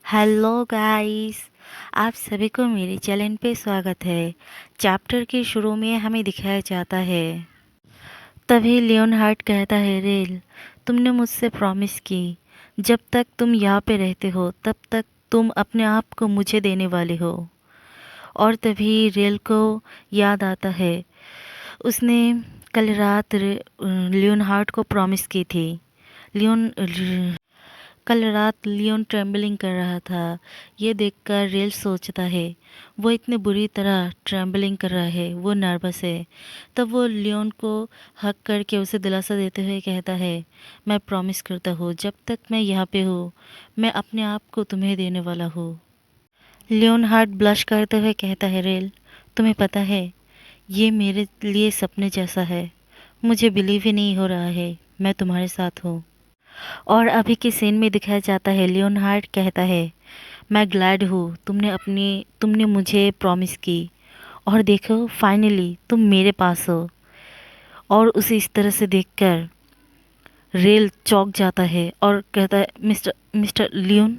Hello guys. आप सभी को मेरे चैनल पे स्वागत है। चैप्टर के शुरू में हमें दिखाया जाता है। तभी लियोनहार्ट कहता है, रेल, तुमने मुझसे प्रॉमिस की, जब तक तुम यहाँ पे रहते हो तब तक तुम अपने आप को मुझे देने वाले हो। और तभी रेल को याद आता है, उसने कल रात लियोनहार्ट को प्रॉमिस की थी। लियोन कल रात लियोन ट्रेम्बलिंग कर रहा था। ये देखकर रेल सोचता है, वो इतने बुरी तरह ट्रेम्बलिंग कर रहा है, वो नर्वस है। तब वो लियोन को हक करके उसे दिलासा देते हुए कहता है, मैं प्रॉमिस करता हूँ जब तक मैं यहाँ पे हूँ मैं अपने आप को तुम्हें देने वाला हूँ। लियोन हार्ट ब्लश करते हुए कहता है, रेल, तुम्हें पता है ये मेरे लिए सपने जैसा है। मुझे बिलीव ही नहीं हो रहा है मैं तुम्हारे साथ हूँ। और अभी के सीन में दिखाया जाता है, लियोनहार्ड कहता है, मैं ग्लैड हूँ तुमने मुझे प्रॉमिस की, और देखो फाइनली तुम मेरे पास हो। और उसे इस तरह से देखकर रेल चौंक जाता है और कहता है, मिस्टर मिस्टर लियोन,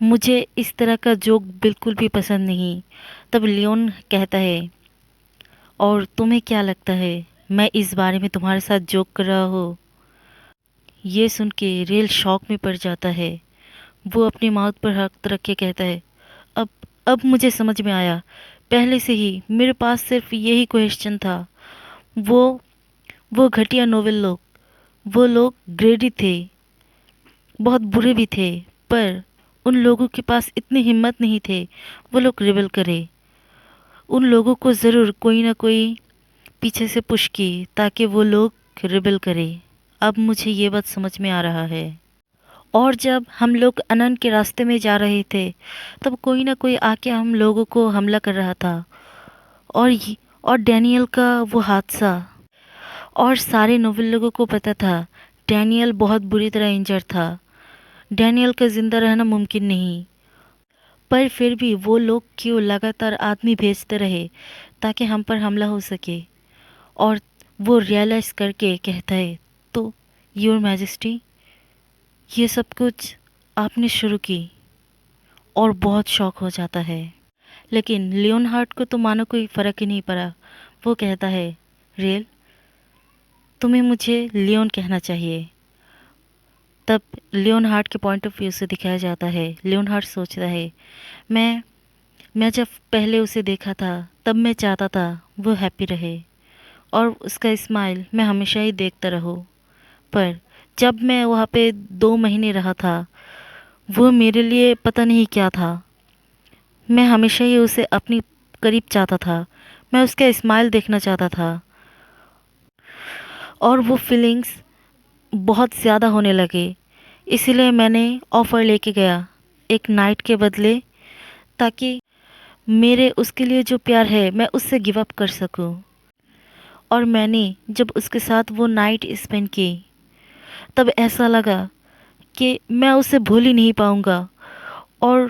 मुझे इस तरह का जोक बिल्कुल भी पसंद नहीं। तब लियोन कहता है, और तुम्हें क्या लगता है मैं इस बारे में तुम्हारे साथ जोक कर रहा हूँ? ये सुन के रेल शॉक में पड़ जाता है। वो अपनी माउथ पर हाथ रख के कहता है, अब अब मुझे समझ में आया। पहले से ही मेरे पास सिर्फ यही क्वेश्चन था। वो वो घटिया नोवेल लोग, वो लोग ग्रेडी थे, बहुत बुरे भी थे, पर उन लोगों के पास इतनी हिम्मत नहीं थे वो लोग रिबेल करे। उन लोगों को ज़रूर कोई ना कोई पीछे से पुश की ताकि वो लोग रिबेल करे। अब मुझे ये बात समझ में आ रहा है। और जब हम लोग अनंत के रास्ते में जा रहे थे तब कोई ना कोई आके हम लोगों को हमला कर रहा था। और डैनियल का वो हादसा, और सारे नोवेल लोगों को पता था डैनियल बहुत बुरी तरह इंजर्ड था। डैनियल का जिंदा रहना मुमकिन नहीं, पर फिर भी वो लोग क्यों लगातार आदमी भेजते रहे ताकि हम पर हमला हो सके। और वो रियलाइज करके कहता है, तो योर मैजेस्टी, ये सब कुछ आपने शुरू की। और बहुत शौक हो जाता है। लेकिन लियोनहार्ट को तो मानो कोई फ़र्क ही नहीं पड़ा। वो कहता है, रियल, तुम्हें मुझे लियोन कहना चाहिए। तब लियोनहार्ट के पॉइंट ऑफ व्यू से दिखाया जाता है, लियोनहार्ट सोचता है, मैं मैं जब पहले उसे देखा था तब मैं चाहता था वो हैप्पी रहे और उसका स्माइल मैं हमेशा ही देखता रहूं। पर जब मैं वहाँ पे 2 महीने रहा था वो मेरे लिए पता नहीं क्या था। मैं हमेशा ही उसे अपनी करीब चाहता था, मैं उसका स्माइल देखना चाहता था। और वो फीलिंग्स बहुत ज़्यादा होने लगे, इसीलिए मैंने ऑफ़र लेके गया एक नाइट के बदले, ताकि मेरे उसके लिए जो प्यार है मैं उससे गिव अप कर सकूं। और मैंने जब उसके साथ वो नाइट स्पेंड की तब ऐसा लगा कि मैं उसे भूल ही नहीं पाऊंगा। और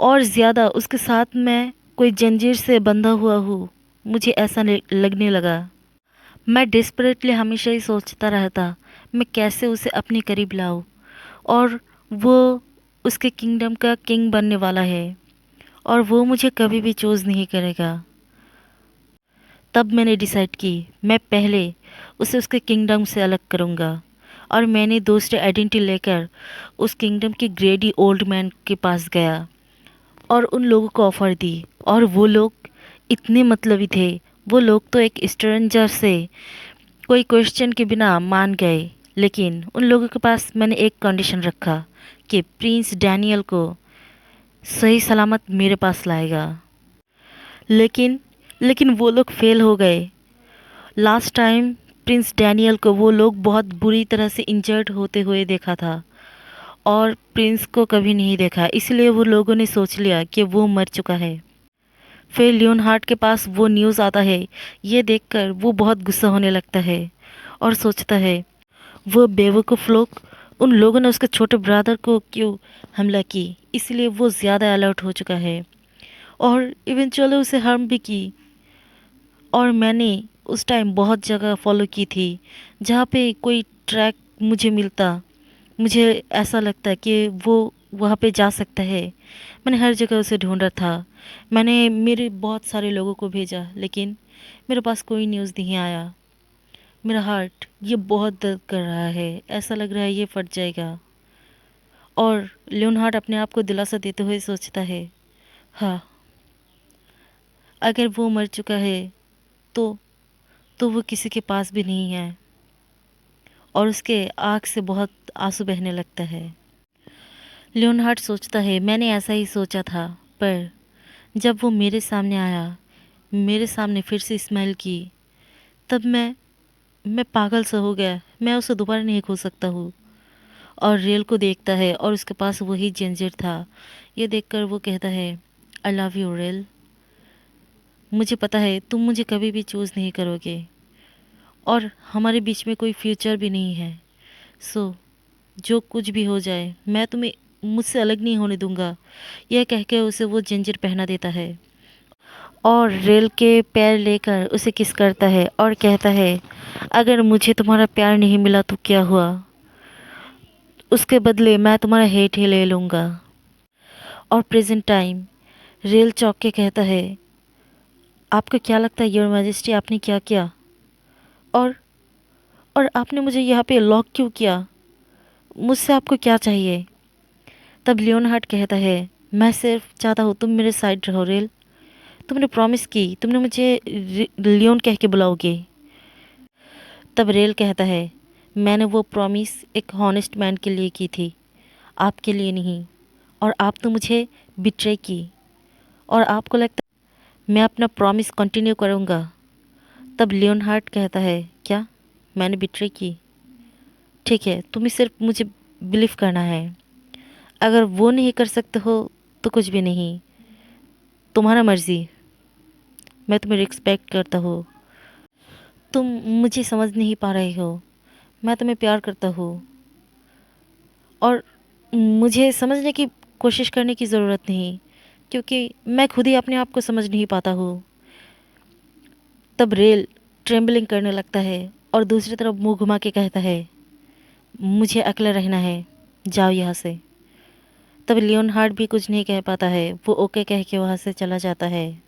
और ज़्यादा उसके साथ मैं कोई जंजीर से बंधा हुआ हूँ, मुझे ऐसा लगने लगा। मैं डेस्परेटली हमेशा ही सोचता रहता, मैं कैसे उसे अपने करीब लाऊं। और वो उसके किंगडम का किंग बनने वाला है और वो मुझे कभी भी चूज़ नहीं करेगा। तब मैंने डिसाइड की, मैं पहले उसे उसके किंगडम से अलग करूँगा। और मैंने दूसरे आइडेंटिटी लेकर उस किंगडम के ग्रेडी ओल्ड मैन के पास गया और उन लोगों को ऑफ़र दी। और वो लोग इतने मतलबी थे, वो लोग तो एक स्ट्रेंजर से कोई क्वेश्चन के बिना मान गए। लेकिन उन लोगों के पास मैंने एक कंडीशन रखा कि प्रिंस डैनियल को सही सलामत मेरे पास लाएगा। लेकिन लेकिन वो लोग फेल हो गए। लास्ट टाइम प्रिंस डैनियल को वो लोग बहुत बुरी तरह से इंजर्ड होते हुए देखा था और प्रिंस को कभी नहीं देखा, इसलिए वो लोगों ने सोच लिया कि वो मर चुका है। फिर लियोनहार्ट के पास वो न्यूज़ आता है। ये देखकर वो बहुत गुस्सा होने लगता है और सोचता है, वो बेवकूफ़ लोग, उन लोगों ने उसके छोटे ब्रदर को क्यों हमला की, इसलिए वो ज़्यादा अलर्ट हो चुका है और इवेंचुअली उसे हार्म भी की। और मैंने उस टाइम बहुत जगह फॉलो की थी जहाँ पे कोई ट्रैक मुझे मिलता, मुझे ऐसा लगता है कि वो वहाँ पे जा सकता है। मैंने हर जगह उसे ढूंढा था। मैंने मेरे बहुत सारे लोगों को भेजा, लेकिन मेरे पास कोई न्यूज़ नहीं आया। मेरा हार्ट ये बहुत दर्द कर रहा है, ऐसा लग रहा है ये फट जाएगा। और लियोनहार्ड अपने आप को दिलासा देते हुए सोचता है, हाँ, अगर वो मर चुका है तो वो किसी के पास भी नहीं है। और उसके आँख से बहुत आंसू बहने लगता है। लियोनहार्ड सोचता है, मैंने ऐसा ही सोचा था, पर जब वो मेरे सामने आया, मेरे सामने फिर से स्माइल की, तब मैं पागल सा हो गया। मैं उसे दोबारा नहीं खो सकता हूँ। और रेल को देखता है और उसके पास वही जंजीर था। ये देखकर वो कहता है, आई लव यू रेल। मुझे पता है तुम मुझे कभी भी चूज़ नहीं करोगे, और हमारे बीच में कोई फ्यूचर भी नहीं है। सो जो कुछ भी हो जाए, मैं तुम्हें मुझसे अलग नहीं होने दूंगा। यह कह के उसे वो जंजीर पहना देता है और रेल के पैर लेकर उसे किस करता है और कहता है, अगर मुझे तुम्हारा प्यार नहीं मिला तो क्या हुआ, उसके बदले मैं तुम्हारा हेट ही ले लूँगा। और प्रेजेंट टाइम, रेल चौंक के कहता है, आपको क्या लगता है योर मैजेस्टी, आपने क्या किया? और आपने मुझे यहाँ पे लॉक क्यों किया? मुझसे आपको क्या चाहिए? तब लियोनहार्ड कहता है, मैं सिर्फ चाहता हूँ तुम मेरे साइड रहो रेल। तुमने प्रॉमिस की, तुमने मुझे लियोन कह के बुलाओगे। तब रेल कहता है, मैंने वो प्रॉमिस एक हॉनेस्ट मैन के लिए की थी, आपके लिए नहीं। और आप तो मुझे बिट्रे की, और आपको लगता है मैं अपना प्रॉमिस कंटिन्यू करूँगा? तब लियोनहार्ड कहता है, क्या मैंने बिट्रे की? ठीक है, तुम्हें सिर्फ मुझे बिलीव करना है। अगर वो नहीं कर सकते हो तो कुछ भी नहीं, तुम्हारा मर्ज़ी। मैं तुम्हें रिस्पेक्ट करता हूँ। तुम मुझे समझ नहीं पा रहे हो, मैं तुम्हें प्यार करता हूँ, और मुझे समझने की कोशिश करने की ज़रूरत नहीं, क्योंकि मैं खुद ही अपने आप को समझ नहीं पाता हूँ। तब रेल ट्रेम्बलिंग करने लगता है और दूसरी तरफ मुंह घुमा के कहता है, मुझे अकेला रहना है, जाओ यहाँ से। तब लियोनहार्ड भी कुछ नहीं कह पाता है, वो ओके कह के वहाँ से चला जाता है।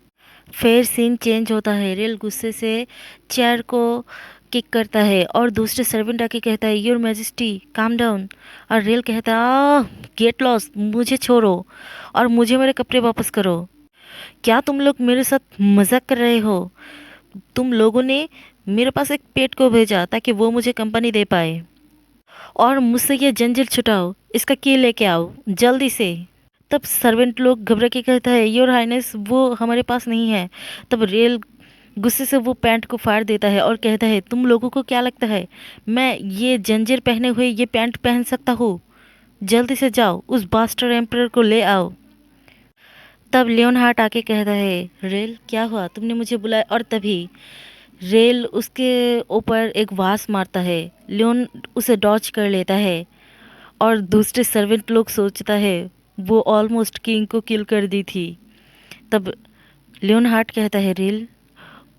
फिर सीन चेंज होता है। रेल गुस्से से चेयर को किक करता है और दूसरे सर्वेंट आके कहता है, योर मैजेस्टी काम डाउन। और रेल कहता है, गेट लॉस्ट, मुझे छोड़ो और मुझे मेरे कपड़े वापस करो। क्या तुम लोग मेरे साथ मजाक कर रहे हो? तुम लोगों ने मेरे पास एक पेट को भेजा ताकि वो मुझे कंपनी दे पाए, और मुझसे ये जंजीर छुटाओ, इसका की लेके आओ जल्दी से। तब सर्वेंट लोग घबरा के कहता है, योर हाइनेस वो हमारे पास नहीं है। तब रेल गुस्से से वो पैंट को फाड़ देता है और कहता है, तुम लोगों को क्या लगता है मैं ये जंजीर पहने हुए ये पैंट पहन सकता हूँ? जल्दी से जाओ उस बास्टर एम्परर को ले आओ। तब लियोनहार्ट आके कहता है, रेल क्या हुआ, तुमने मुझे बुलाया? और तभी रेल उसके ऊपर एक वास मारता है। लियोन उसे डॉच कर लेता है, और दूसरे सर्वेंट लोग सोचता है वो ऑलमोस्ट किंग को किल कर दी थी। तब लियोनहार्ट कहता है, रेल,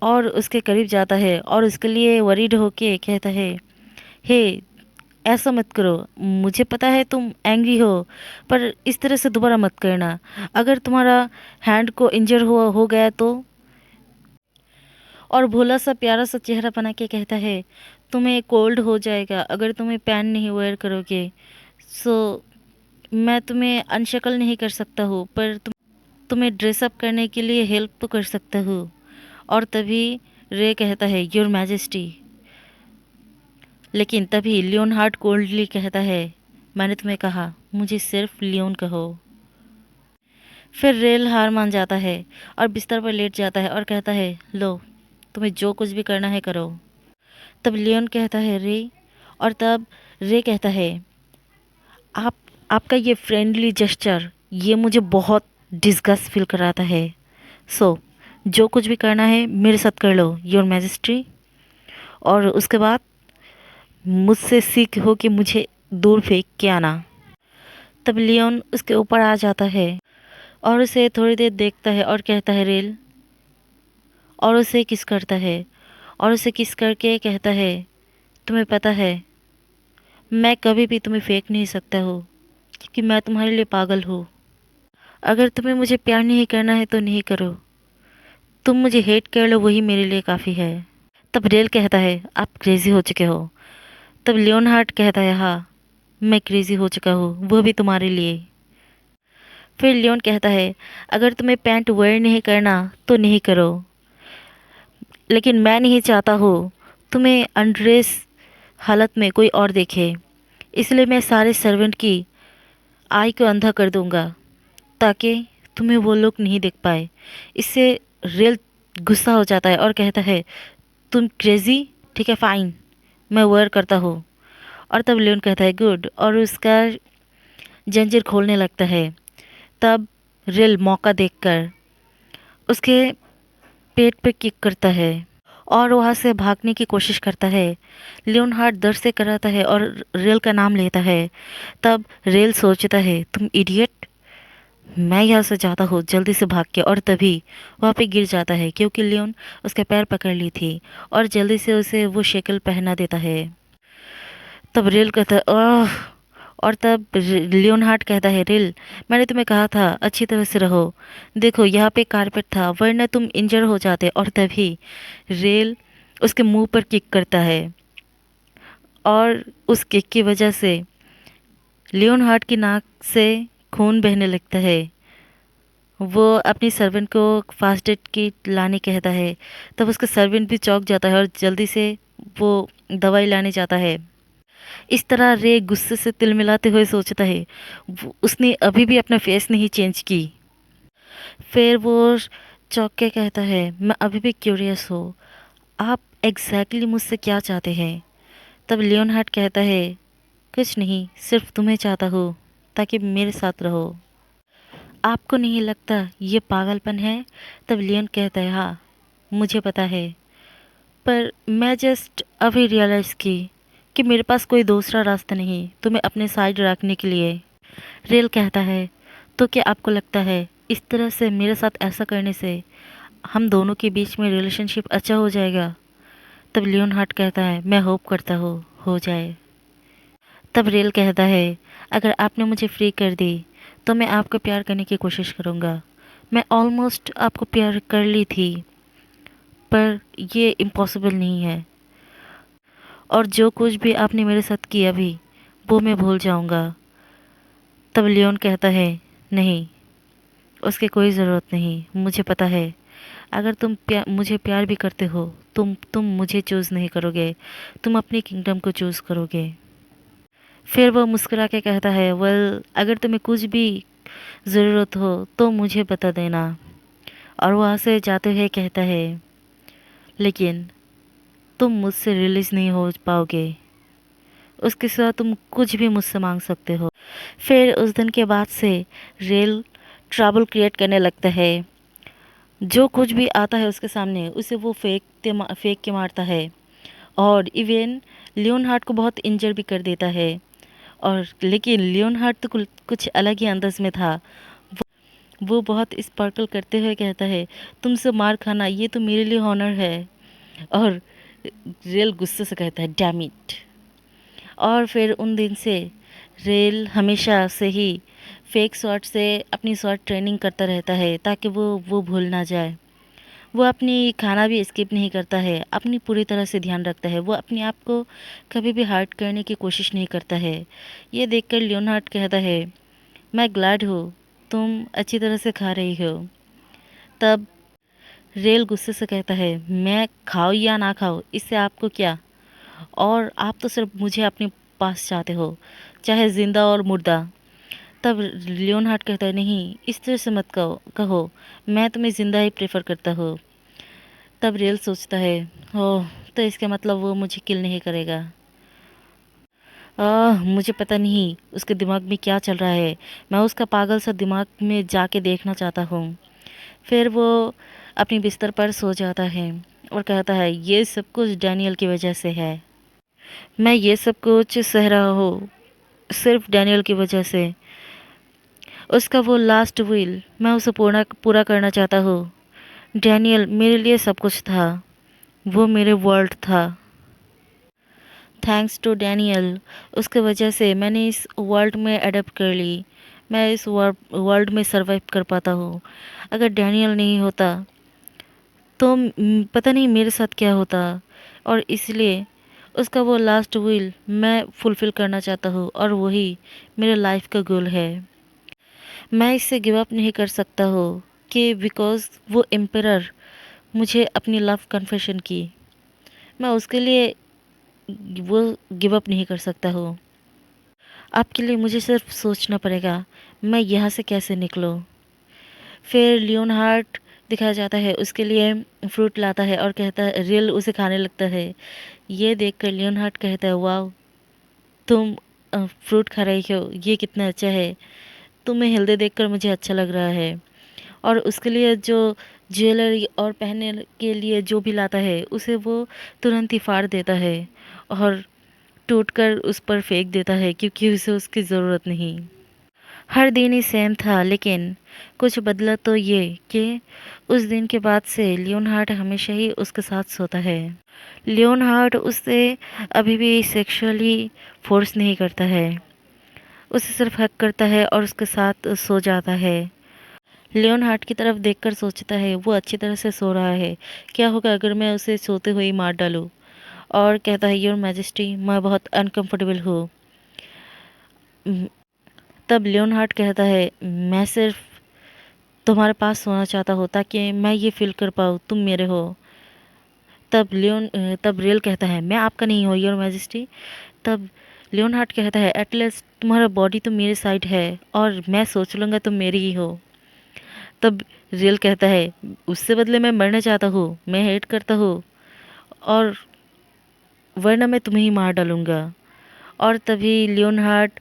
और उसके करीब जाता है और उसके लिए वरीड होके कहता है, हे, ऐसा मत करो, मुझे पता है तुम एंग्री हो, पर इस तरह से दोबारा मत करना। अगर तुम्हारा हैंड को इंजर हो गया तो। और भोला सा प्यारा सा चेहरा बना के कहता है, तुम्हें कोल्ड हो जाएगा अगर तुम्हें पैन नहीं वेयर करोगे। सो मैं तुम्हें अनशक्ल नहीं कर सकता हूँ, पर तुम्हें ड्रेसअप करने के लिए हेल्प तो कर सकता हूँ। और तभी रे कहता है, योर मैजेस्टी। लेकिन तभी लियोनहार्ड कोल्डली कहता है, मैंने तुम्हें कहा मुझे सिर्फ लियोन कहो। फिर रेल हार मान जाता है और बिस्तर पर लेट जाता है और कहता है, लो, तुम्हें जो कुछ भी करना है करो। तब लियोन कहता है, रे। और तब रे कहता है, आप आपका ये फ्रेंडली जेस्चर ये मुझे बहुत डिस्गस्ट फील कराता है। सो जो कुछ भी करना है मेरे साथ कर लो योर मैजेस्टी, और उसके बाद मुझसे सीख हो कि मुझे दूर फेंक के आना। तब लियोन उसके ऊपर आ जाता है और उसे थोड़ी देर देखता है और कहता है, रेल, और उसे किस करता है और उसे किस करके कहता है, तुम्हें पता है मैं कभी भी तुम्हें फेंक नहीं सकता हूँ, क्योंकि मैं तुम्हारे लिए पागल हूँ। अगर तुम्हें मुझे प्यार नहीं करना है तो नहीं करो। तुम मुझे हेट कर लो, वही मेरे लिए काफ़ी है। तब रेल कहता है, आप क्रेज़ी हो चुके हो। तब लियोनहार्ट कहता है, हाँ, मैं क्रेज़ी हो चुका हूँ, वो भी तुम्हारे लिए। फिर लियोन कहता है, अगर तुम्हें पैंट वेयर नहीं करना तो नहीं करो, लेकिन मैं नहीं चाहता हूँ तुम्हें अनड्रेस हालत में कोई और देखे। इसलिए मैं सारे सर्वेंट की आई को अंधा कर दूंगा, ताकि तुम्हें वो लोग नहीं देख पाए। इससे रेल गुस्सा हो जाता है और कहता है, तुम क्रेज़ी, ठीक है फ़ाइन, मैं वेयर करता हूँ। और तब लियोन कहता है, गुड, और उसका जंजीर खोलने लगता है। तब रेल मौका देखकर उसके पेट पे किक करता है और वहाँ से भागने की कोशिश करता है। लियोनहार्ट दर्द से कराता है और रेल का नाम लेता है। तब रेल सोचता है, तुम इडियट, मैं यहाँ से जाता हूँ जल्दी से भाग के। और तभी वहाँ पे गिर जाता है, क्योंकि लियोन उसका पैर पकड़ ली थी और जल्दी से उसे वो शेकल पहना देता है। तब रेल कहता है, ओह। और तब लियोनहार्ट कहता है, रेल, मैंने तुम्हें कहा था अच्छी तरह से रहो। देखो यहाँ पे कारपेट था, वरना तुम इंजर हो जाते। और तभी रेल उसके मुंह पर किक करता है और उस किक की वजह से लियोनहार्ट की नाक से खून बहने लगता है। वो अपनी सर्वेंट को फास्ट एड किट लाने कहता है। तब उसका सर्वेंट भी चौंक जाता है और जल्दी से वो दवाई लाने जाता है। इस तरह रे गुस्से से तिलमिलाते हुए सोचता है, उसने अभी भी अपना फेस नहीं चेंज की। फिर वो चौंक के कहता है, मैं अभी भी क्यूरियस हूँ, आप एग्जैक्टली मुझसे क्या चाहते हैं। तब लियोनहार्ट कहता है, कुछ नहीं, सिर्फ तुम्हें चाहता हूँ ताकि मेरे साथ रहो। आपको नहीं लगता ये पागलपन है। तब लियोन कहता है, हाँ, मुझे पता है, पर मैं जस्ट अभी रियलाइज़ की कि मेरे पास कोई दूसरा रास्ता नहीं तुम्हें अपने साइड रखने के लिए। रेल कहता है, तो क्या आपको लगता है इस तरह से मेरे साथ ऐसा करने से हम दोनों के बीच में रिलेशनशिप अच्छा हो जाएगा। तब लियोनहार्ट कहता है, मैं होप करता हूँ हो जाए। तब रेल कहता है, अगर आपने मुझे फ्री कर दी तो मैं आपको प्यार करने की कोशिश करूँगा। मैं ऑलमोस्ट आपको प्यार कर ली थी, पर ये इम्पॉसिबल नहीं है। और जो कुछ भी आपने मेरे साथ किया भी, वो मैं भूल जाऊँगा। तब लियोन कहता है, नहीं, उसकी कोई ज़रूरत नहीं, मुझे पता है। अगर तुम मुझे प्यार भी करते हो, तुम मुझे चूज़ नहीं करोगे, तुम अपनी किंगडम को चूज़ करोगे। फिर वो मुस्कुरा के कहता है, वेल, अगर तुम्हें कुछ भी ज़रूरत हो तो मुझे बता देना। और वहाँ से जाते हुए कहता है, लेकिन तुम मुझसे रिलीज़ नहीं हो पाओगे, उसके सिवा तुम कुछ भी मुझसे मांग सकते हो। फिर उस दिन के बाद से रेल ट्रबल क्रिएट करने लगता है। जो कुछ भी आता है उसके सामने उसे वो फेंक के मारता है और इवन लियोनहार्ट को बहुत इंजर भी कर देता है। और लेकिन लियोनहार्ट तो कुछ अलग ही अंदाज में था। वो बहुत स्पार्कल करते हुए कहता है, तुमसे मार खाना ये तो मेरे लिए हॉनर है। और रेल गुस्से से कहता है, डैम इट। और फिर उन दिन से रेल हमेशा से ही फेक शॉट से अपनी शॉट ट्रेनिंग करता रहता है, ताकि वो भूल ना जाए। वो अपनी खाना भी स्किप नहीं करता है, अपनी पूरी तरह से ध्यान रखता है। वो अपने आप को कभी भी हर्ट करने की कोशिश नहीं करता है। ये देखकर लियोनहार्ट कहता है, मैं ग्लैड हूँ तुम अच्छी तरह से खा रही हो। तब रेल गुस्से से कहता है, मैं खाओ या ना खाओ इससे आपको क्या, और आप तो सिर्फ मुझे अपने पास चाहते हो, चाहे ज़िंदा और मुर्दा। तब लियोनहार्ट कहता है, नहीं, इस तरह से मत कहो, मैं तुम्हें ज़िंदा ही प्रेफर करता हूँ। तब रेल सोचता है, ओह, तो इसका मतलब वो मुझे किल नहीं करेगा। मुझे पता नहीं उसके दिमाग में क्या चल रहा है, मैं उसका पागल सा दिमाग में जाके देखना चाहता हूँ। फिर वो अपनी बिस्तर पर सो जाता है और कहता है, ये सब कुछ डैनियल की वजह से है। मैं ये सब कुछ सह रहा हूँ सिर्फ डैनियल की वजह से। उसका वो लास्ट विल मैं उसे पूरा पूरा करना चाहता हूँ। डैनियल मेरे लिए सब कुछ था, वो मेरे वर्ल्ड था। थैंक्स टू डैनियल, उसके वजह से मैंने इस वर्ल्ड में अडेप्ट कर ली। मैं इस वर्ल्ड में सर्वाइव कर पाता हूँ। अगर डैनियल नहीं होता तो पता नहीं मेरे साथ क्या होता। और इसलिए उसका वो लास्ट विल मैं फुलफ़िल करना चाहता हूँ और वही मेरे लाइफ का गोल है। मैं इससे गिव अप नहीं कर सकता हूँ कि बिकॉज़ वो एम्परर मुझे अपनी लव कन्फेशन की। मैं उसके लिए वो गिव अप नहीं कर सकता हूँ। आपके लिए मुझे सिर्फ सोचना पड़ेगा मैं यहाँ से कैसे निकलूँ। फिर लियोनहार्ट दिखाया जाता है उसके लिए फ्रूट लाता है और कहता है, रियल उसे खाने लगता है। ये देखकर लियोनहार्ट कहता है, वाह तुम फ्रूट खा रही हो, ये कितना अच्छा है। तुम्हें हेल्दी देखकर मुझे अच्छा लग रहा है। और उसके लिए जो ज्वेलरी और पहनने के लिए जो भी लाता है उसे वो तुरंत ही फाड़ देता है और टूटकर उस पर फेंक देता है क्योंकि उसे उसकी ज़रूरत नहीं। हर दिन ही सेम था, लेकिन कुछ बदला तो ये कि उस दिन के बाद से लियोनहार्ट हमेशा ही उसके साथ सोता है। लियोनहार्ट उससे अभी भी सेक्सुअली फोर्स नहीं करता है, उसे सिर्फ हक करता है और उसके साथ सो जाता है। लियोनहार्ट की तरफ देखकर सोचता है वो अच्छी तरह से सो रहा है, क्या होगा अगर मैं उसे सोते हुए ही मार डालूं। और कहता है, योर मैजेस्टी मैं बहुत अनकंफर्टेबल हूँ। तब लियोनहार्ट कहता है, मैं सिर्फ तुम्हारे पास सोना चाहता हो ताकि मैं ये फील कर पाऊँ तुम मेरे हो। तब रियल कहता है, मैं आपका नहीं हूँ योर मैजेस्टी। तब लियोनहार्ट कहता है, एटलीस्ट तुम्हारा बॉडी तो मेरे साइड है और मैं सोच लूँगा तुम मेरी ही हो। तब रियल कहता है, उससे बदले मैं मरना चाहता हूँ, मैं हेट करता हूँ और वरना मैं तुम्हें ही मार डालूँगा। और तभी लियोनहार्ट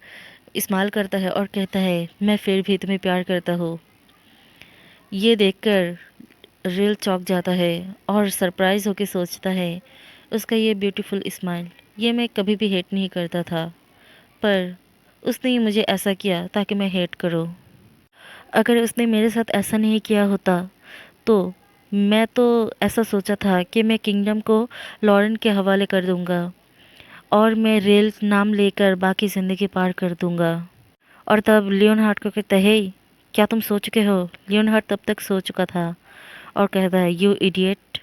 स्माइल करता है और कहता है, मैं फिर भी तुम्हें प्यार करता हूँ। ये देखकर रियल चौंक जाता है और सरप्राइज़ होकर सोचता है, उसका ये ब्यूटीफुल स्माइल, ये मैं कभी भी हेट नहीं करता था, पर उसने ही मुझे ऐसा किया ताकि मैं हेट करूं। अगर उसने मेरे साथ ऐसा नहीं किया होता तो मैं तो ऐसा सोचा था कि मैं किंगडम को लॉरेन के हवाले कर दूंगा और मैं रेल नाम लेकर बाकी ज़िंदगी पार कर दूंगा। और तब लियोनहार्ट को कहता है, क्या तुम सो चुके हो? लियोनहार्ट तब तक सो चुका था और कहता है, यू इडियट।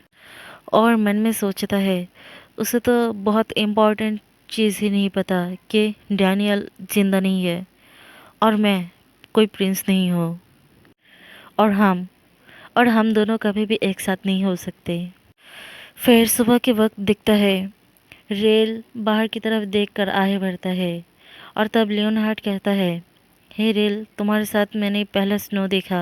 और मन में सोचता है उसे तो बहुत इम्पोर्टेंट चीज़ ही नहीं पता कि डैनियल जिंदा नहीं है और मैं कोई प्रिंस नहीं हूँ और हम दोनों कभी भी एक साथ नहीं हो सकते। फिर सुबह के वक्त दिखता है, रेल बाहर की तरफ देखकर आगे बढ़ता है और तब लियोनहार्ट कहता है, हे रेल, तुम्हारे साथ मैंने पहला स्नो देखा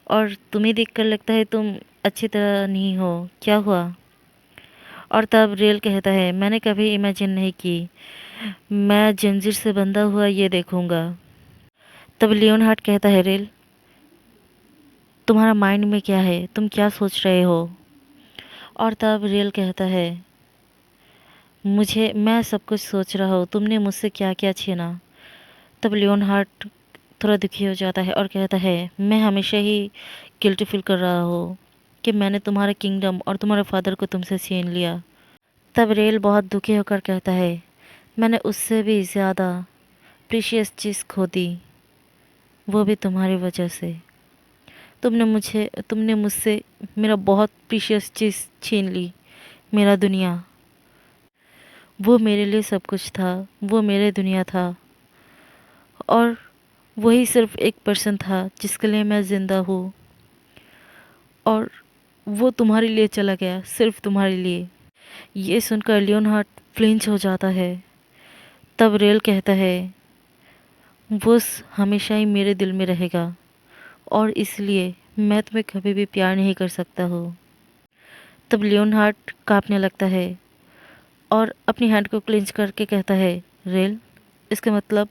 और तुम्हें देखकर लगता है तुम अच्छी तरह नहीं हो, क्या हुआ? और तब रेल कहता है, मैंने कभी इमेजिन नहीं की मैं जंजीर से बंधा हुआ ये देखूंगा। तब लियोनहार्ट कहता है, रेल तुम्हारा माइंड में क्या है, तुम क्या सोच रहे हो? और तब रेल कहता है, मैं सब कुछ सोच रहा हूँ तुमने मुझसे क्या क्या छीना। तब लियोनहार्ट थोड़ा दुखी हो जाता है और कहता है, मैं हमेशा ही गिल्टी फील कर रहा हूँ कि मैंने तुम्हारा किंगडम और तुम्हारे फादर को तुमसे छीन लिया। तब रेल बहुत दुखी होकर कहता है, मैंने उससे भी ज़्यादा प्रीशियस चीज़ खो दी, वो भी तुम्हारी वजह से। तुमने मुझसे मेरा बहुत प्रीशियस चीज़ छीन ली, मेरा दुनिया। वो मेरे लिए सब कुछ था, वो मेरे दुनिया था और वही सिर्फ एक पर्सन था जिसके लिए मैं ज़िंदा हूँ और वो तुम्हारे लिए चला गया, सिर्फ तुम्हारे लिए। ये सुनकर लियोनहार्ट फ्लिंच हो जाता है। तब रेल कहता है, वो हमेशा ही मेरे दिल में रहेगा और इसलिए मैं तुम्हें कभी भी प्यार नहीं कर सकता हूँ। तब लियोनहार्ट कांपने लगता है और अपनी हैंड को क्लेंच करके कहता है, रेल इसके मतलब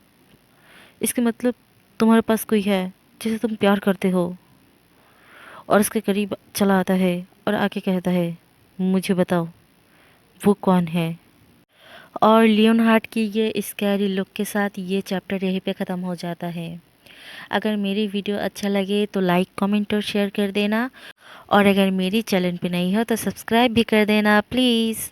इसके मतलब तुम्हारे पास कोई है जिसे तुम प्यार करते हो। और उसके करीब चला आता है और आके कहता है, मुझे बताओ वो कौन है। और लियोनहार्ट की ये स्कैरी लुक के साथ ये चैप्टर यहीं पे ख़त्म हो जाता है। अगर मेरी वीडियो अच्छा लगे तो लाइक कमेंट और शेयर कर देना और अगर मेरी चैनल पे नहीं हो तो सब्सक्राइब भी कर देना प्लीज़।